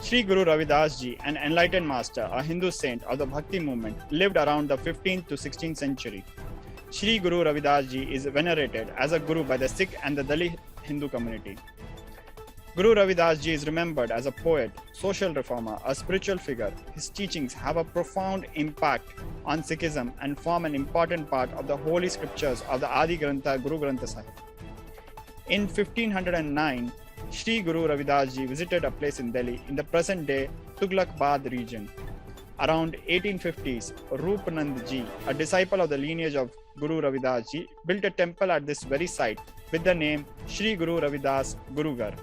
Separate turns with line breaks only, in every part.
Shri Guru Ravidas Ji, an enlightened master, a Hindu saint of the bhakti movement, lived around the 15th to 16th century. Shri Guru Ravidas Ji is venerated as a guru by the Sikh and the Dalit Hindu community. Guru Ravidas Ji is remembered as a poet, social reformer, a spiritual figure. His teachings have a profound impact on Sikhism and form an important part of the holy scriptures of the Adi Grantha Gurugratha Sahib. In 1509, Shri Guru Ravidas Ji visited a place in Delhi in the present-day Tughlaqabad region. Around 1850s, Roop Nanda Ji, a disciple of the lineage of Guru Ravidas Ji, built a temple at this very site with the name Shri Guru Ravidas Gurughar.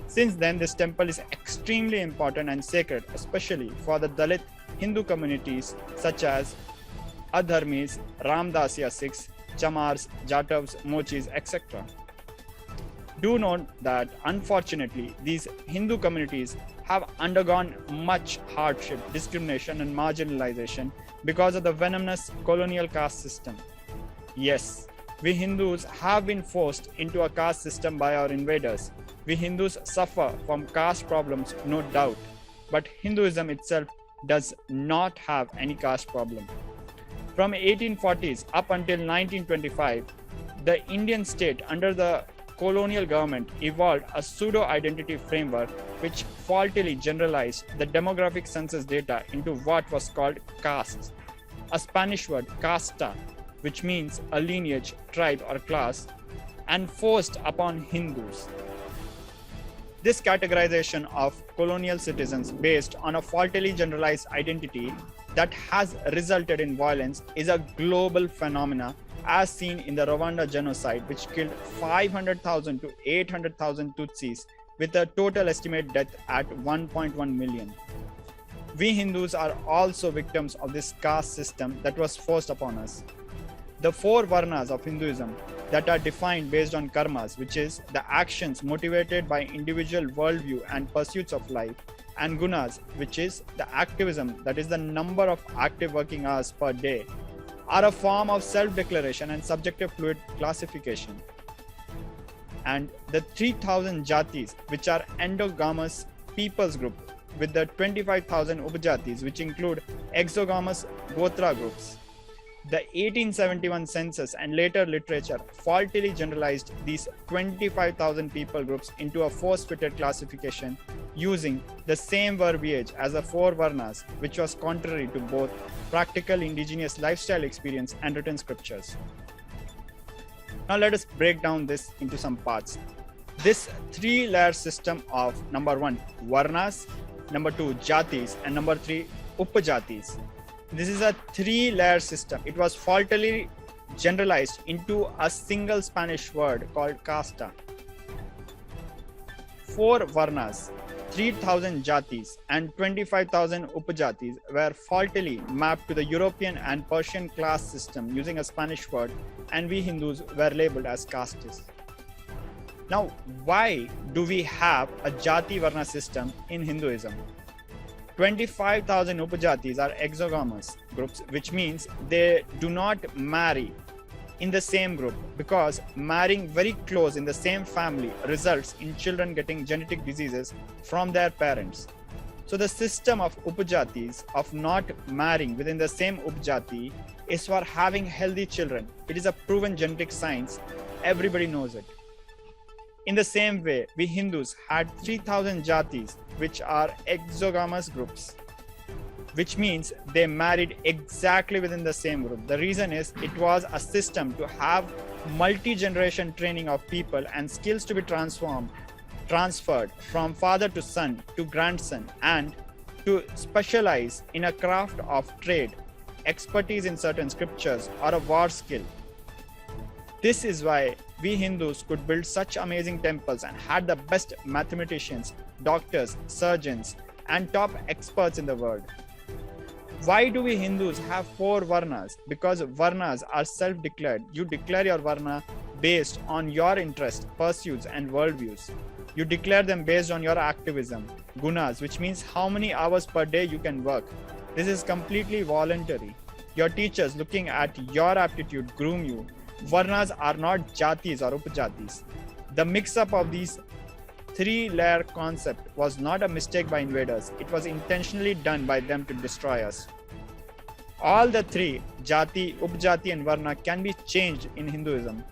Since then, this temple is extremely important and sacred, especially for the Dalit Hindu communities such as Ad-Dharmis, Ramdasia Sikhs, Chamars, Jatavs, Mochis, etc. Do note that unfortunately, these Hindu communities have undergone much hardship, discrimination and marginalization because of the venomous colonial caste system. Yes, we Hindus have been forced into a caste system by our invaders. We Hindus suffer from caste problems, no doubt, but Hinduism itself does not have any caste problem. From 1840s up until 1925, the Indian state under the colonial government evolved a pseudo-identity framework which faultily generalized the demographic census data into what was called castes, a Spanish word casta, which means a lineage, tribe or class, and forced upon Hindus. This categorization of colonial citizens based on a faultily generalized identity that has resulted in violence is a global phenomenon as seen in the Rwanda genocide, which killed 500,000 to 800,000 Tutsis with a total estimated death at 1.1 million. We Hindus are also victims of this caste system that was forced upon us. The four varnas of Hinduism that are defined based on karmas, which is the actions motivated by individual worldview and pursuits of life, and gunas, which is the activism, that is the number of active working hours per day, are a form of self-declaration and subjective fluid classification. And the 3,000 jatis, which are endogamous peoples group, with the 25,000 upajatis, which include exogamous gotra groups. The 1871 census and later literature faultily generalized these 25,000 people groups into a force-fitted classification using the same verbiage as the four varnas, which was contrary to both practical indigenous lifestyle experience and written scriptures. Now let us break down this into some parts. This three-layer system of number 1, varnas, number 2, jatis, and number 3, upajatis. This is a three-layer system. It was faultily generalized into a single Spanish word called casta. 4 varnas, 3,000 jatis, and 25,000 upajatis were faultily mapped to the European and Persian class system using a Spanish word, and we Hindus were labeled as castes. Now, why do we have a jati varna system in Hinduism? 25,000 upajatis are exogamous groups, which means they do not marry in the same group, because marrying very close in the same family results in children getting genetic diseases from their parents. So the system of upajatis of not marrying within the same upajati is for having healthy children. It is a proven genetic science. Everybody knows it. In the same way, we Hindus had 3,000 jatis, which are exogamous groups, which means they married exactly within the same group. The reason is it was a system to have multi-generation training of people and skills to be transferred from father to son to grandson, and to specialize in a craft of trade, expertise in certain scriptures, or a war skill. This is why we Hindus could build such amazing temples and had the best mathematicians, doctors, surgeons, and top experts in the world. Why do we Hindus have 4 varnas? Because varnas are self-declared. You declare your varna based on your interests, pursuits, and worldviews. You declare them based on your activism, gunas, which means how many hours per day you can work. This is completely voluntary. Your teachers, looking at your aptitude, groom you. Varnas are not jatis or upajatis. The mix-up of these three-layer concept was not a mistake by invaders. It was intentionally done by them to destroy us. All the three, Jati, Upjati and Varna, can be changed in Hinduism.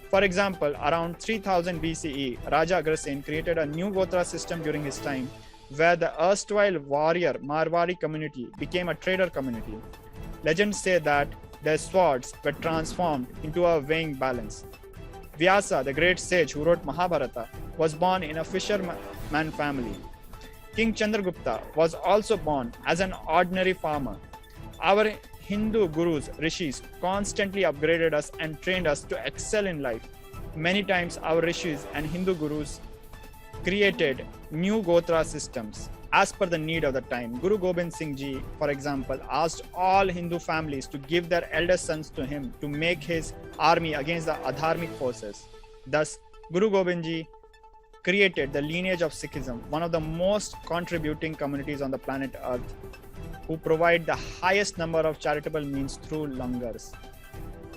For example, around 3000 BCE, Raja Agrasen created a new Gotra system during his time, where the erstwhile warrior Marwari community became a trader community. Legends say that their swords were transformed into a weighing balance. Vyasa, the great sage who wrote Mahabharata, was born in a fisherman family. King Chandragupta was also born as an ordinary farmer. Our Hindu gurus, rishis, constantly upgraded us and trained us to excel in life. Many times our rishis and Hindu gurus created new Gotra systems as per the need of the time. Guru Gobind Singh Ji, for example, asked all Hindu families to give their eldest sons to him to make his army against the Ad-Dharmic forces. Thus, Guru Gobind Ji created the lineage of Sikhism, one of the most contributing communities on the planet Earth, who provide the highest number of charitable means through langars.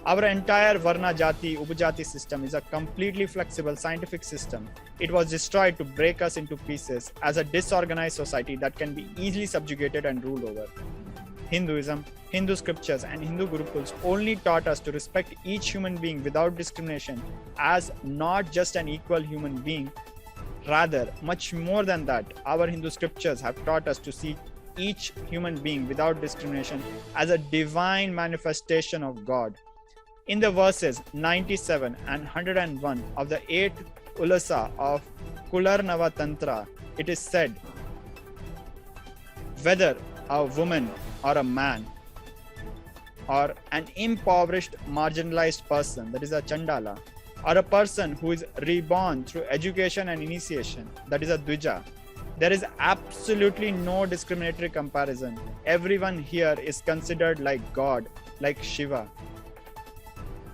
Our entire Varna Jati, Upjati system is a completely flexible scientific system. It was destroyed to break us into pieces as a disorganized society that can be easily subjugated and ruled over. Hinduism, Hindu scriptures and Hindu Gurukuls only taught us to respect each human being without discrimination as not just an equal human being. Rather, much more than that, our Hindu scriptures have taught us to see each human being without discrimination as a divine manifestation of God. In the verses 97 and 101 of the 8th Ulasa of Kularnava Tantra, it is said, whether a woman or a man or an impoverished marginalized person, that is a Chandala, or a person who is reborn through education and initiation, that is a Dvija, there is absolutely no discriminatory comparison. Everyone here is considered like God, like Shiva.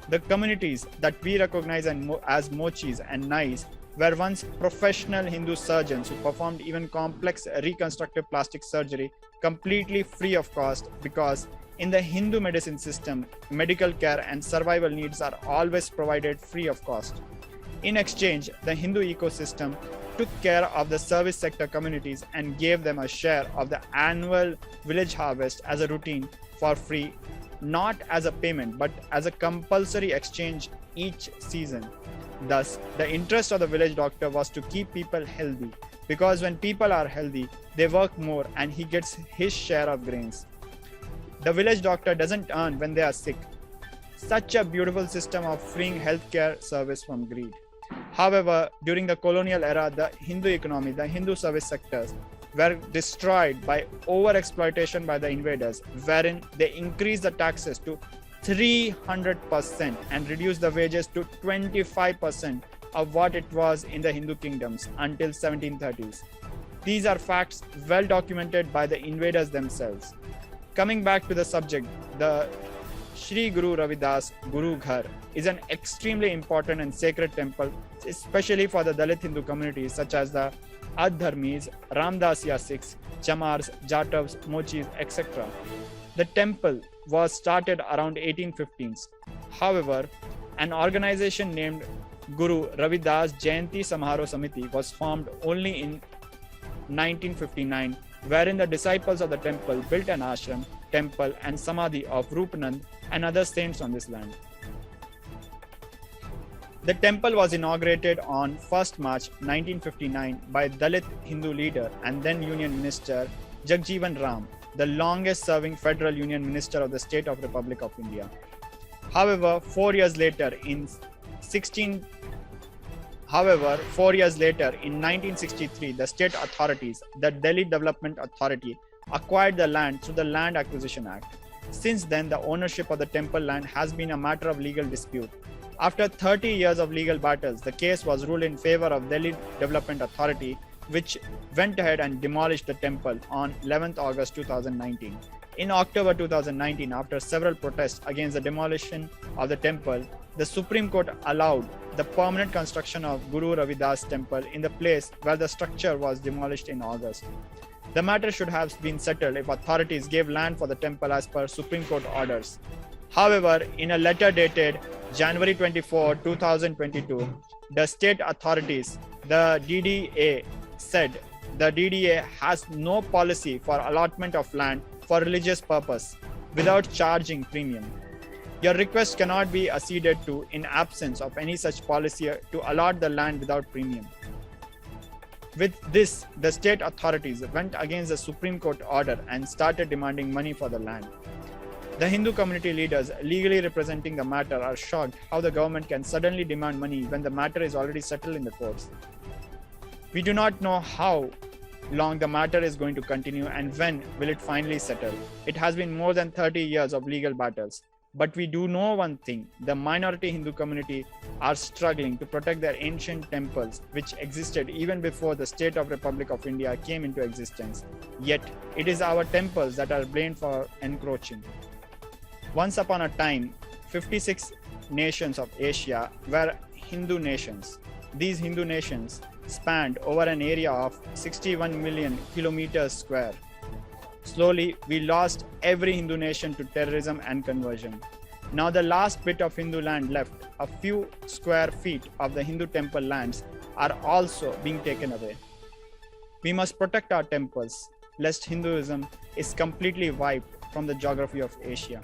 The communities that we recognize as Mochis and Nais were once professional Hindu surgeons who performed even complex reconstructive plastic surgery completely free of cost, because in the Hindu medicine system, medical care and survival needs are always provided free of cost. In exchange, the Hindu ecosystem took care of the service sector communities and gave them a share of the annual village harvest as a routine for free, not as a payment but as a compulsory exchange each season. Thus, the interest of the village doctor was to keep people healthy, because when people are healthy, they work more and he gets his share of grains. The village doctor doesn't earn when they are sick. Such a beautiful system of freeing healthcare service from greed. However, during the colonial era, the Hindu economy, the Hindu service sectors were destroyed by over-exploitation by the invaders, wherein they increased the taxes to 300% and reduced the wages to 25% of what it was in the Hindu kingdoms until 1730s. These are facts well documented by the invaders themselves. Coming back to the subject, the Shri Guru Ravidas Gurughar is an extremely important and sacred temple, especially for the Dalit Hindu communities such as the Ad-Dharmis, Ramdasia Sikhs, Chamars, Jatavs, Mochis, etc. The temple was started around 1815s. However, an organization named Guru Ravidas Jayanti Samaharo Samiti was formed only in 1959, wherein the disciples of the temple built an ashram, temple and samadhi of Roop Nanda and other saints on this land. The temple was inaugurated on 1st March 1959 by Dalit Hindu leader and then Union Minister Jagjeevan Ram, the longest serving federal Union Minister of the State of Republic of India. However, 4 years later in 1963, the state authorities, the Delhi Development Authority, acquired the land through the Land Acquisition Act. Since then, the ownership of the temple land has been a matter of legal dispute. After 30 years of legal battles, the case was ruled in favor of Delhi Development Authority, which went ahead and demolished the temple on 11th August 2019. In October 2019, after several protests against the demolition of the temple, the Supreme Court allowed the permanent construction of Guru Ravidas Temple in the place where the structure was demolished in August. The matter should have been settled if authorities gave land for the temple as per Supreme Court orders. However, in a letter dated January 24, 2022, the state authorities The DDA said the DDA has no policy for allotment of land for religious purpose without charging premium. Your request cannot be acceded to in absence of any such policy to allot the land without premium. With this, the state authorities went against the Supreme Court order and started demanding money for the land. The Hindu community leaders legally representing the matter are shocked how the government can suddenly demand money when the matter is already settled in the courts. We do not know how long the matter is going to continue and when will it finally settle. It has been more than 30 years of legal battles. But we do know one thing, the minority Hindu community are struggling to protect their ancient temples which existed even before the State of Republic of India came into existence. Yet, it is our temples that are blamed for encroaching. Once upon a time, 56 nations of Asia were Hindu nations. These Hindu nations spanned over an area of 61 million kilometers square. Slowly, we lost every Hindu nation to terrorism and conversion. Now the last bit of Hindu land left, a few square feet of the Hindu temple lands, are also being taken away. We must protect our temples, lest Hinduism is completely wiped from the geography of Asia.